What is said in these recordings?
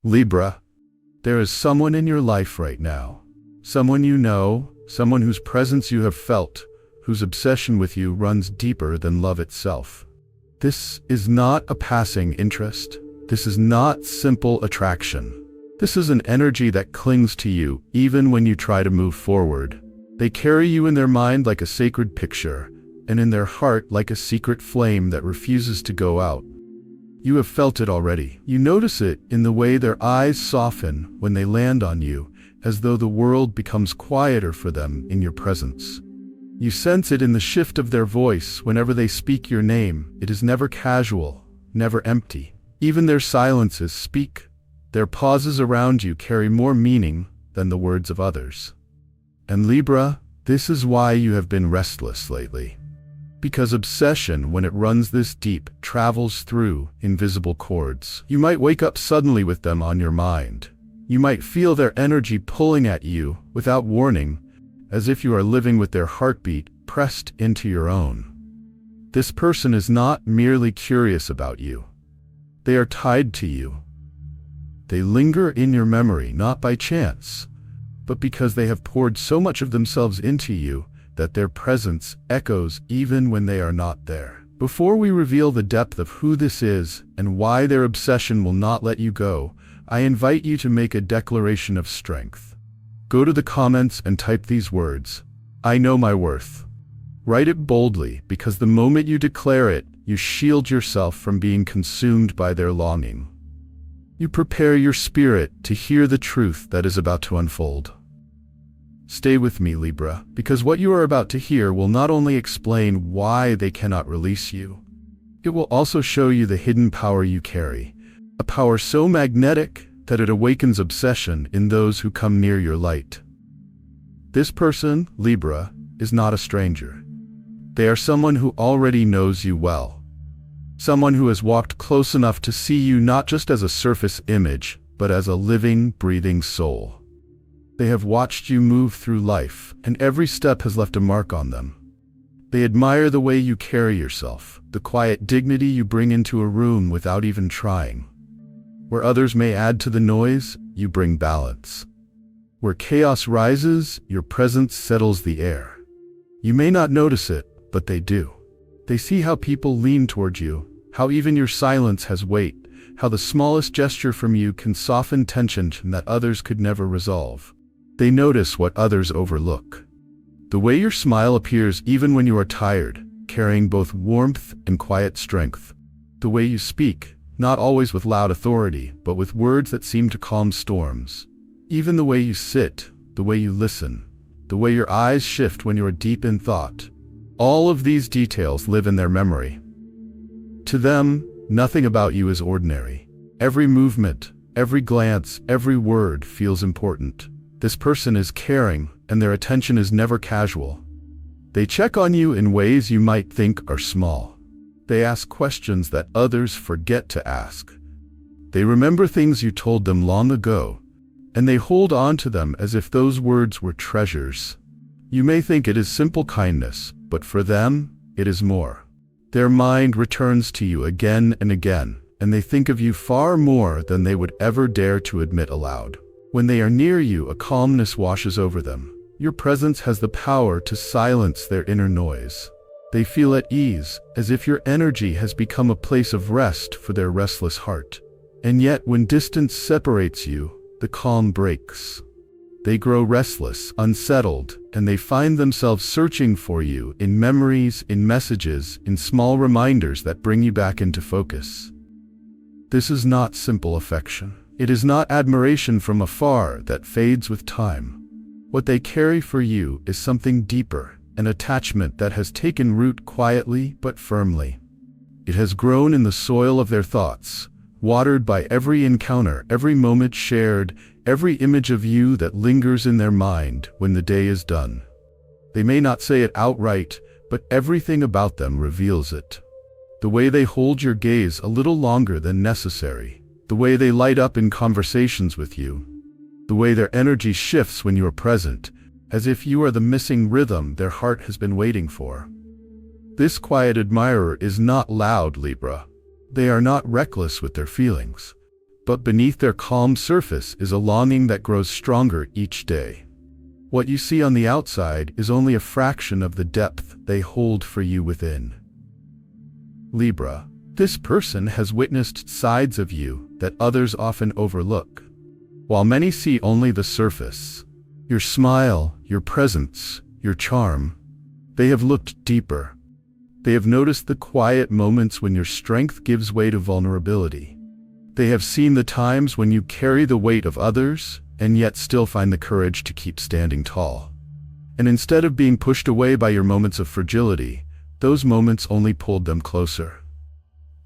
Libra, there is someone in your life right now. Someone you know, someone whose presence you have felt, whose obsession with you runs deeper than love itself. This is not a passing interest. This is not simple attraction. This is an energy that clings to you even when you try to move forward. They carry you in their mind like a sacred picture, and in their heart like a secret flame that refuses to go out. You have felt it already. You notice it in the way their eyes soften when they land on you, as though the world becomes quieter for them in your presence. You sense it in the shift of their voice whenever they speak your name. It is never casual, never empty. Even their silences speak. Their pauses around you carry more meaning than the words of others. And Libra, this is why you have been restless lately. Because obsession, when it runs this deep, travels through invisible chords. You might wake up suddenly with them on your mind. You might feel their energy pulling at you without warning, as if you are living with their heartbeat pressed into your own. This person is not merely curious about you. They are tied to you. They linger in your memory not by chance, but because they have poured so much of themselves into you that their presence echoes even when they are not there. Before we reveal the depth of who this is and why their obsession will not let you go, I invite you to make a declaration of strength. Go to the comments and type these words: I know my worth. Write it boldly, because the moment you declare it, you shield yourself from being consumed by their longing. You prepare your spirit to hear the truth that is about to unfold. Stay with me, Libra, because what you are about to hear will not only explain why they cannot release you, it will also show you the hidden power you carry, a power so magnetic that it awakens obsession in those who come near your light. This person, Libra, is not a stranger. They are someone who already knows you well. Someone who has walked close enough to see you not just as a surface image, but as a living, breathing soul. They have watched you move through life, and every step has left a mark on them. They admire the way you carry yourself, the quiet dignity you bring into a room without even trying. Where others may add to the noise, you bring balance. Where chaos rises, your presence settles the air. You may not notice it, but they do. They see how people lean toward you, how even your silence has weight, how the smallest gesture from you can soften tension that others could never resolve. They notice what others overlook. The way your smile appears even when you are tired, carrying both warmth and quiet strength. The way you speak, not always with loud authority, but with words that seem to calm storms. Even the way you sit, the way you listen, the way your eyes shift when you are deep in thought. All of these details live in their memory. To them, nothing about you is ordinary. Every movement, every glance, every word feels important. This person is caring, and their attention is never casual. They check on you in ways you might think are small. They ask questions that others forget to ask. They remember things you told them long ago, and they hold on to them as if those words were treasures. You may think it is simple kindness, but for them, it is more. Their mind returns to you again and again, and they think of you far more than they would ever dare to admit aloud. When they are near you, a calmness washes over them. Your presence has the power to silence their inner noise. They feel at ease, as if your energy has become a place of rest for their restless heart. And yet, when distance separates you, the calm breaks. They grow restless, unsettled, and they find themselves searching for you in memories, in messages, in small reminders that bring you back into focus. This is not simple affection. It is not admiration from afar that fades with time. What they carry for you is something deeper, an attachment that has taken root quietly but firmly. It has grown in the soil of their thoughts, watered by every encounter, every moment shared, every image of you that lingers in their mind when the day is done. They may not say it outright, but everything about them reveals it. The way they hold your gaze a little longer than necessary. The way they light up in conversations with you. The way their energy shifts when you are present, as if you are the missing rhythm their heart has been waiting for. This quiet admirer is not loud, Libra. They are not reckless with their feelings. but beneath their calm surface is a longing that grows stronger each day. What you see on the outside is only a fraction of the depth they hold for you within. Libra, this person has witnessed sides of you that others often overlook. While many see only the surface, your smile, your presence, your charm, they have looked deeper. They have noticed the quiet moments when your strength gives way to vulnerability. They have seen the times when you carry the weight of others and yet still find the courage to keep standing tall. And instead of being pushed away by your moments of fragility, those moments only pulled them closer.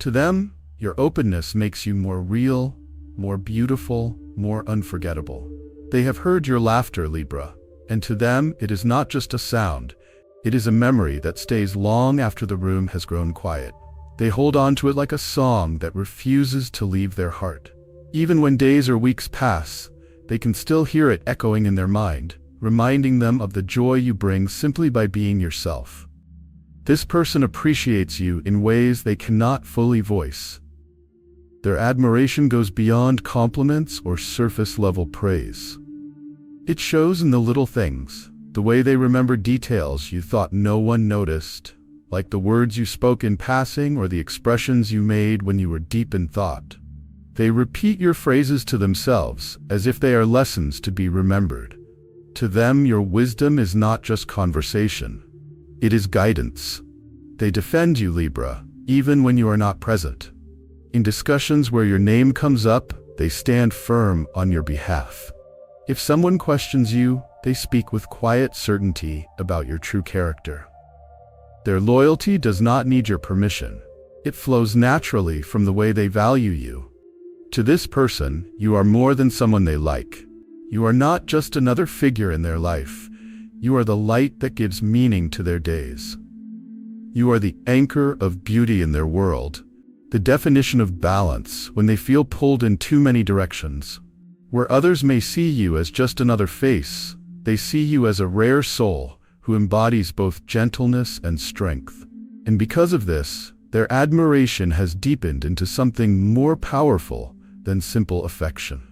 To them, your openness makes you more real, more beautiful, more unforgettable. They have heard your laughter, Libra, and to them it is not just a sound, it is a memory that stays long after the room has grown quiet. They hold on to it like a song that refuses to leave their heart. Even when days or weeks pass, they can still hear it echoing in their mind, reminding them of the joy you bring simply by being yourself. This person appreciates you in ways they cannot fully voice. Their admiration goes beyond compliments or surface-level praise. It shows in the little things, the way they remember details you thought no one noticed, like the words you spoke in passing or the expressions you made when you were deep in thought. They repeat your phrases to themselves as if they are lessons to be remembered. To them, your wisdom is not just conversation. It is guidance. They defend you, Libra, even when you are not present. In discussions where your name comes up, they stand firm on your behalf. If someone questions you, they speak with quiet certainty about your true character. Their loyalty does not need your permission. It flows naturally from the way they value you. To this person, you are more than someone they like. You are not just another figure in their life. You are the light that gives meaning to their days. You are the anchor of beauty in their world, the definition of balance when they feel pulled in too many directions. Where others may see you as just another face, they see you as a rare soul who embodies both gentleness and strength. And because of this, their admiration has deepened into something more powerful than simple affection.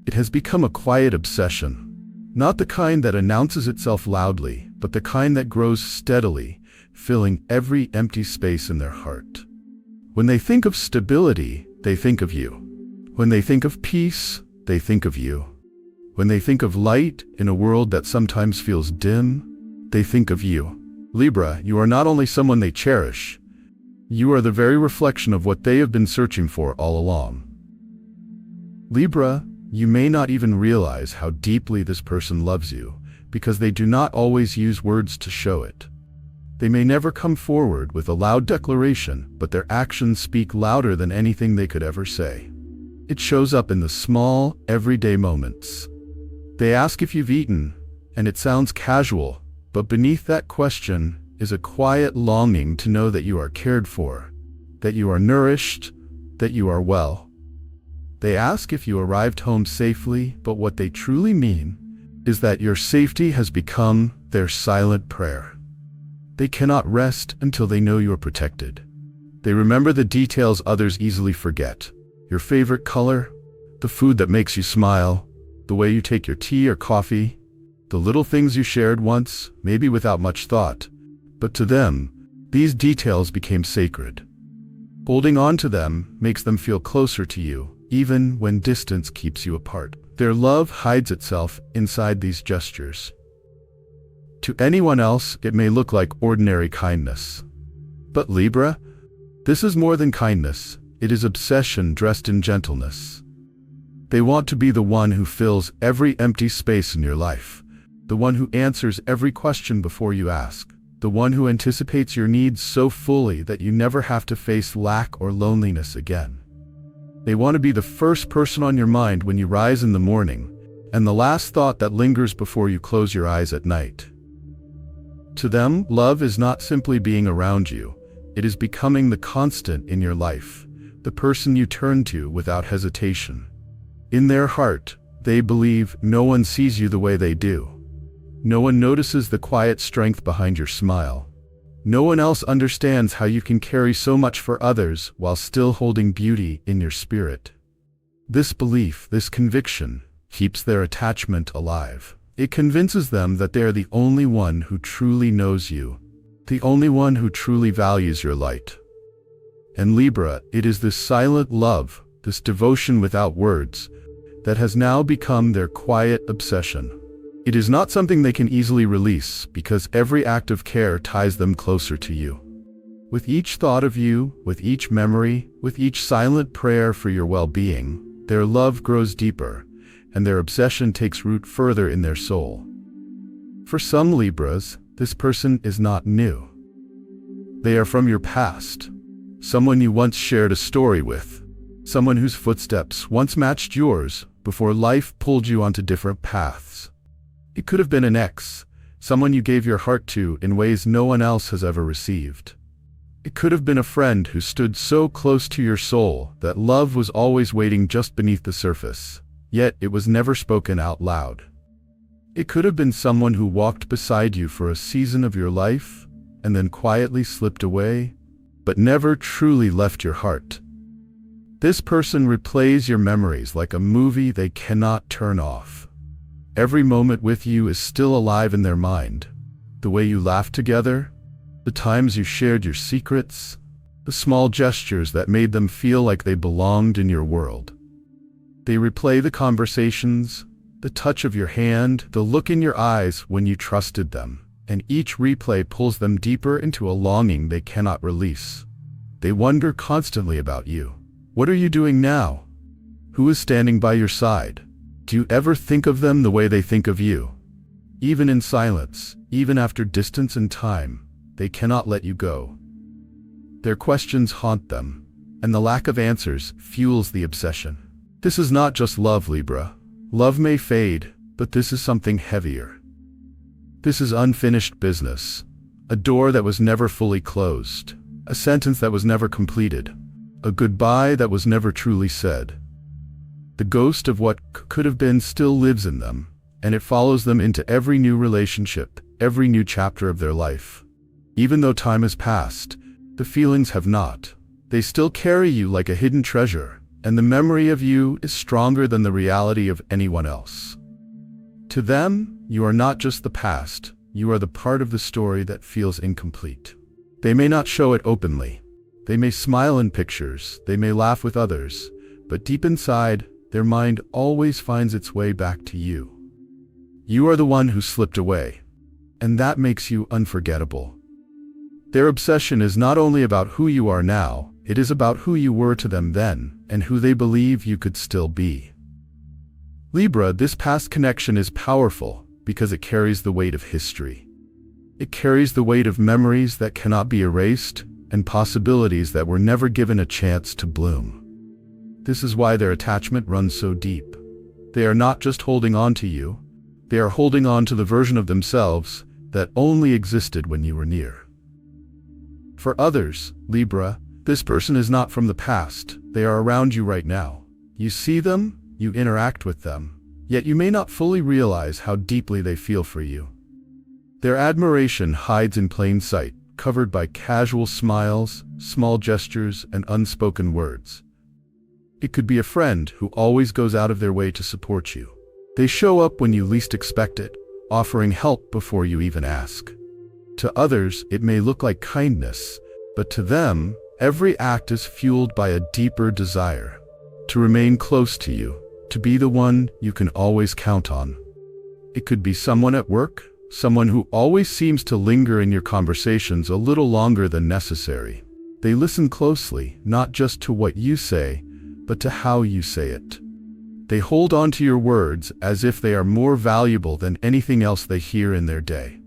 It has become a quiet obsession, not the kind that announces itself loudly, but the kind that grows steadily, filling every empty space in their heart. When they think of stability, they think of you. When they think of peace, they think of you. When they think of light in a world that sometimes feels dim, they think of you. Libra, you are not only someone they cherish, you are the very reflection of what they have been searching for all along. Libra, you may not even realize how deeply this person loves you, because they do not always use words to show it. They may never come forward with a loud declaration, but their actions speak louder than anything they could ever say. It shows up in the small, everyday moments. They ask if you've eaten, and it sounds casual, but beneath that question is a quiet longing to know that you are cared for, that you are nourished, that you are well. They ask if you arrived home safely, but what they truly mean is that your safety has become their silent prayer. They cannot rest until they know you are protected. They remember the details others easily forget. Your favorite color, the food that makes you smile, the way you take your tea or coffee, the little things you shared once, maybe without much thought. But to them, these details became sacred. Holding on to them makes them feel closer to you, even when distance keeps you apart. Their love hides itself inside these gestures. To anyone else, it may look like ordinary kindness. But Libra, this is more than kindness. It is obsession dressed in gentleness. They want to be the one who fills every empty space in your life, the one who answers every question before you ask, the one who anticipates your needs so fully that you never have to face lack or loneliness again. They want to be the first person on your mind when you rise in the morning, and the last thought that lingers before you close your eyes at night. To them, love is not simply being around you, it is becoming the constant in your life, the person you turn to without hesitation. In their heart, they believe no one sees you the way they do. No one notices the quiet strength behind your smile. No one else understands how you can carry so much for others while still holding beauty in your spirit. This belief, this conviction, keeps their attachment alive. It convinces them that they are the only one who truly knows you, the only one who truly values your light. And Libra, it is this silent love, this devotion without words, that has now become their quiet obsession. It is not something they can easily release because every act of care ties them closer to you. With each thought of you, with each memory, with each silent prayer for your well-being, their love grows deeper, and their obsession takes root further in their soul. For some Libras, this person is not new. They are from your past, someone you once shared a story with, someone whose footsteps once matched yours before life pulled you onto different paths. It could have been an ex, someone you gave your heart to in ways no one else has ever received. It could have been a friend who stood so close to your soul that love was always waiting just beneath the surface, yet it was never spoken out loud. It could have been someone who walked beside you for a season of your life and then quietly slipped away, but never truly left your heart. This person replays your memories like a movie they cannot turn off. Every moment with you is still alive in their mind. The way you laughed together, the times you shared your secrets, the small gestures that made them feel like they belonged in your world. They replay the conversations, the touch of your hand, the look in your eyes when you trusted them, and each replay pulls them deeper into a longing they cannot release. They wonder constantly about you. What are you doing now? Who is standing by your side? Do you ever think of them the way they think of you? Even in silence, even after distance and time, they cannot let you go. Their questions haunt them, and the lack of answers fuels the obsession. This is not just love, Libra. Love may fade, but this is something heavier. This is unfinished business, a door that was never fully closed, a sentence that was never completed, a goodbye that was never truly said. The ghost of what could have been still lives in them, and it follows them into every new relationship, every new chapter of their life. Even though time has passed, the feelings have not. They still carry you like a hidden treasure, and the memory of you is stronger than the reality of anyone else. To them, you are not just the past, you are the part of the story that feels incomplete. They may not show it openly. They may smile in pictures, they may laugh with others, but deep inside, their mind always finds its way back to you. You are the one who slipped away, and that makes you unforgettable. Their obsession is not only about who you are now, it is about who you were to them then, and who they believe you could still be. Libra, this past connection is powerful because it carries the weight of history. It carries the weight of memories that cannot be erased and possibilities that were never given a chance to bloom. This is why their attachment runs so deep. They are not just holding on to you, they are holding on to the version of themselves that only existed when you were near. For others, Libra, this person is not from the past, they are around you right now. You see them, you interact with them, yet you may not fully realize how deeply they feel for you. Their admiration hides in plain sight, covered by casual smiles, small gestures, and unspoken words. It could be a friend who always goes out of their way to support you. They show up when you least expect it, offering help before you even ask. To others, it may look like kindness, but to them, every act is fueled by a deeper desire to remain close to you, to be the one you can always count on. It could be someone at work, someone who always seems to linger in your conversations a little longer than necessary. They listen closely, not just to what you say, but to how you say it. They hold on to your words as if they are more valuable than anything else they hear in their day.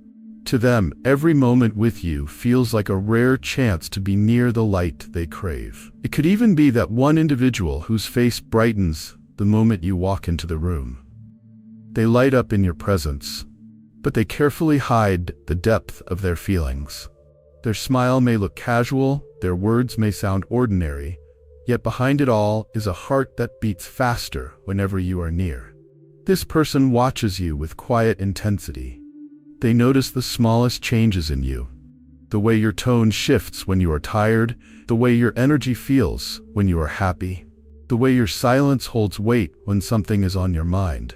To them, every moment with you feels like a rare chance to be near the light they crave. It could even be that one individual whose face brightens the moment you walk into the room. They light up in your presence, but they carefully hide the depth of their feelings. Their smile may look casual, their words may sound ordinary, yet behind it all is a heart that beats faster whenever you are near. This person watches you with quiet intensity. They notice the smallest changes in you. The way your tone shifts when you are tired, the way your energy feels when you are happy. the way your silence holds weight when something is on your mind.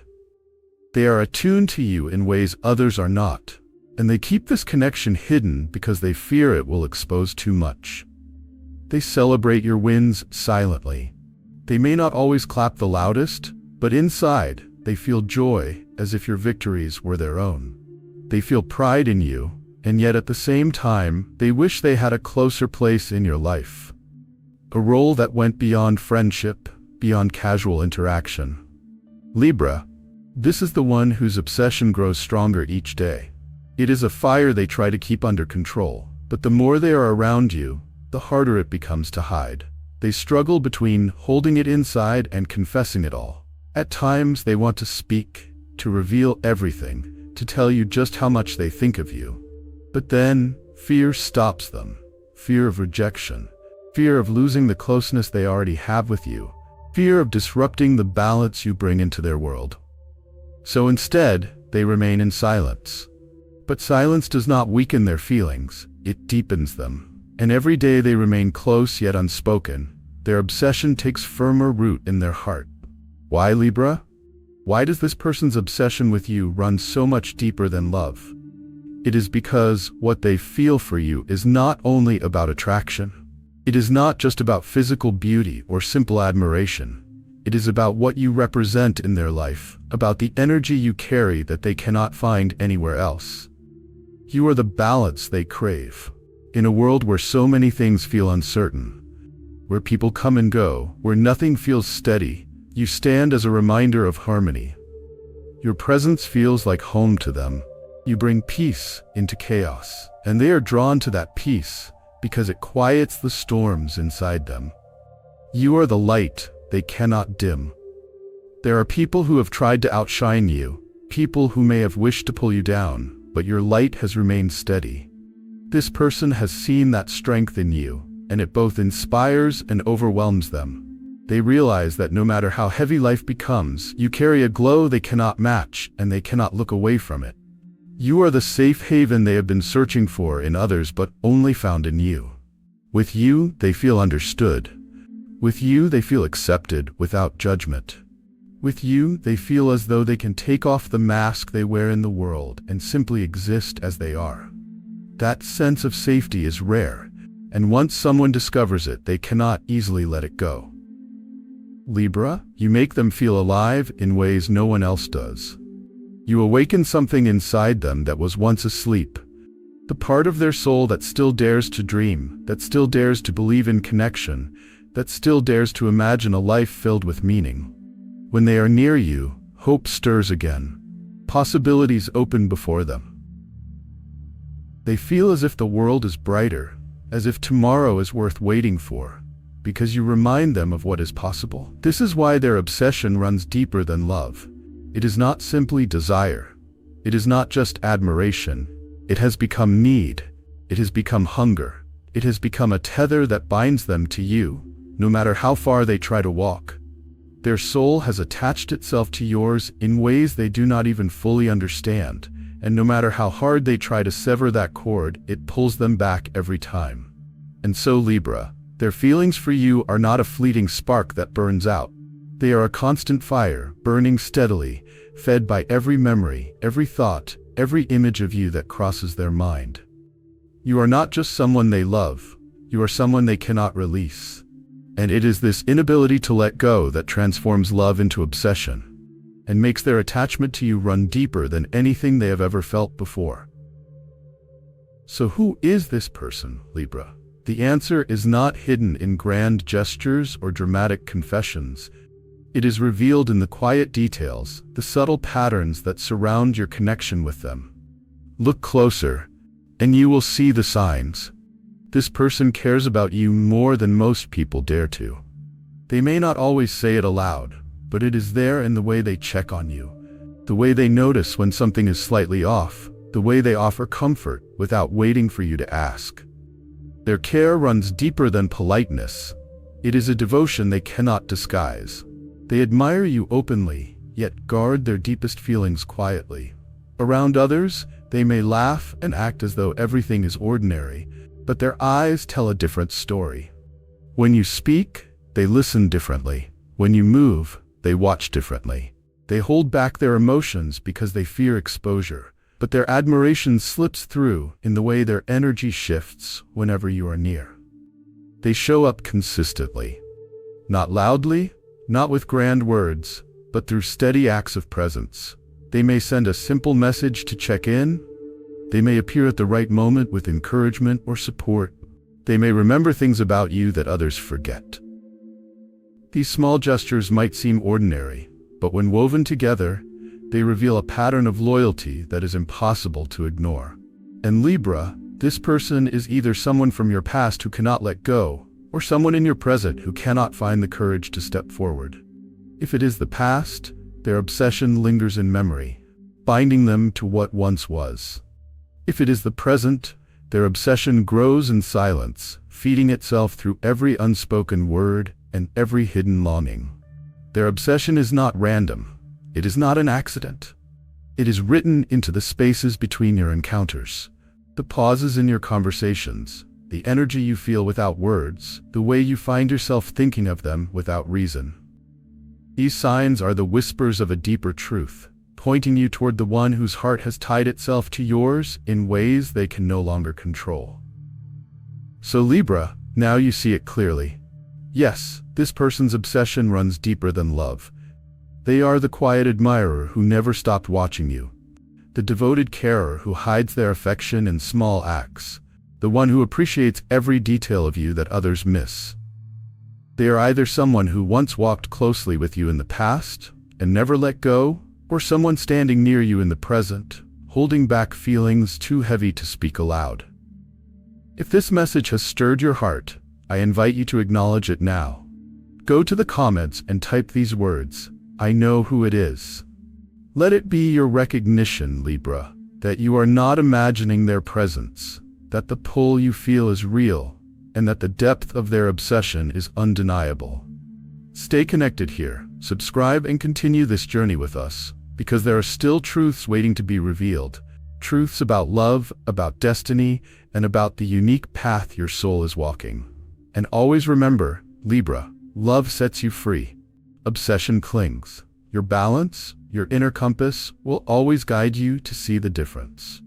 They are attuned to you in ways others are not, and they keep this connection hidden because they fear it will expose too much. They celebrate your wins silently. They may not always clap the loudest, but inside, they feel joy as if your victories were their own. They feel pride in you, and yet at the same time, they wish they had a closer place in your life. A role that went beyond friendship, beyond casual interaction. Libra, this is the one whose obsession grows stronger each day. It is a fire they try to keep under control, but the more they are around you, the harder it becomes to hide. They struggle between holding it inside and confessing it all. At times they want to speak, to reveal everything, to tell you just how much they think of you. But then, fear stops them. Fear of rejection. Fear of losing the closeness they already have with you. Fear of disrupting the balance you bring into their world. So instead, they remain in silence. But silence does not weaken their feelings, it deepens them. And every day they remain close yet unspoken. Their obsession takes firmer root in their heart. Why, Libra? Why does this person's obsession with you run so much deeper than love? It is because what they feel for you is not only about attraction. It is not just about physical beauty or simple admiration. It is about what you represent in their life, about the energy you carry that they cannot find anywhere else. You are the balance they crave. In a world where so many things feel uncertain, where people come and go, where nothing feels steady, you stand as a reminder of harmony. Your presence feels like home to them. You bring peace into chaos, and they are drawn to that peace because it quiets the storms inside them. You are the light they cannot dim. There are people who have tried to outshine you, people who may have wished to pull you down, but your light has remained steady. This person has seen that strength in you, and it both inspires and overwhelms them. They realize that no matter how heavy life becomes, you carry a glow they cannot match, and they cannot look away from it. You are the safe haven they have been searching for in others but only found in you. With you, they feel understood. With you, they feel accepted without judgment. With you, they feel as though they can take off the mask they wear in the world and simply exist as they are. That sense of safety is rare, and once someone discovers it, they cannot easily let it go. Libra, you make them feel alive in ways no one else does. You awaken something inside them that was once asleep. The part of their soul that still dares to dream, that still dares to believe in connection, that still dares to imagine a life filled with meaning. When they are near you, hope stirs again. Possibilities open before them. They feel as if the world is brighter, as if tomorrow is worth waiting for, because you remind them of what is possible. This is why their obsession runs deeper than love. It is not simply desire. It is not just admiration. It has become need. It has become hunger. It has become a tether that binds them to you, no matter how far they try to walk. Their soul has attached itself to yours in ways they do not even fully understand, and no matter how hard they try to sever that cord, it pulls them back every time. And so, Libra, their feelings for you are not a fleeting spark that burns out. They are a constant fire, burning steadily, fed by every memory, every thought, every image of you that crosses their mind. You are not just someone they love, you are someone they cannot release. And it is this inability to let go that transforms love into obsession, and makes their attachment to you run deeper than anything they have ever felt before. So who is this person, Libra? The answer is not hidden in grand gestures or dramatic confessions. It is revealed in the quiet details, the subtle patterns that surround your connection with them. Look closer, and you will see the signs. This person cares about you more than most people dare to. They may not always say it aloud, but it is there in the way they check on you, the way they notice when something is slightly off, the way they offer comfort without waiting for you to ask. Their care runs deeper than politeness. It is a devotion they cannot disguise. They admire you openly, yet guard their deepest feelings quietly. Around others, they may laugh and act as though everything is ordinary, but their eyes tell a different story. When you speak, they listen differently. When you move, they watch differently. They hold back their emotions because they fear exposure, but their admiration slips through in the way their energy shifts whenever you are near. They show up consistently. Not loudly, not with grand words, but through steady acts of presence. They may send a simple message to check in. They may appear at the right moment with encouragement or support. They may remember things about you that others forget. These small gestures might seem ordinary, but when woven together, they reveal a pattern of loyalty that is impossible to ignore. And Libra, this person is either someone from your past who cannot let go, or someone in your present who cannot find the courage to step forward. If it is the past, their obsession lingers in memory, binding them to what once was. If it is the present, their obsession grows in silence, feeding itself through every unspoken word and every hidden longing. Their obsession is not random. It is not an accident. It is written into the spaces between your encounters, the pauses in your conversations, the energy you feel without words, the way you find yourself thinking of them without reason. These signs are the whispers of a deeper truth, pointing you toward the one whose heart has tied itself to yours in ways they can no longer control. So Libra, now you see it clearly. Yes, this person's obsession runs deeper than love. They are the quiet admirer who never stopped watching you, the devoted carer who hides their affection in small acts, the one who appreciates every detail of you that others miss. They are either someone who once walked closely with you in the past and never let go, or someone standing near you in the present, holding back feelings too heavy to speak aloud. If this message has stirred your heart, I invite you to acknowledge it now. Go to the comments and type these words, "I know who it is." Let it be your recognition, Libra, that you are not imagining their presence, that the pull you feel is real, and that the depth of their obsession is undeniable. Stay connected here, subscribe and continue this journey with us, because there are still truths waiting to be revealed, truths about love, about destiny, and about the unique path your soul is walking. And always remember, Libra, love sets you free. Obsession clings. Your balance, your inner compass, will always guide you to see the difference.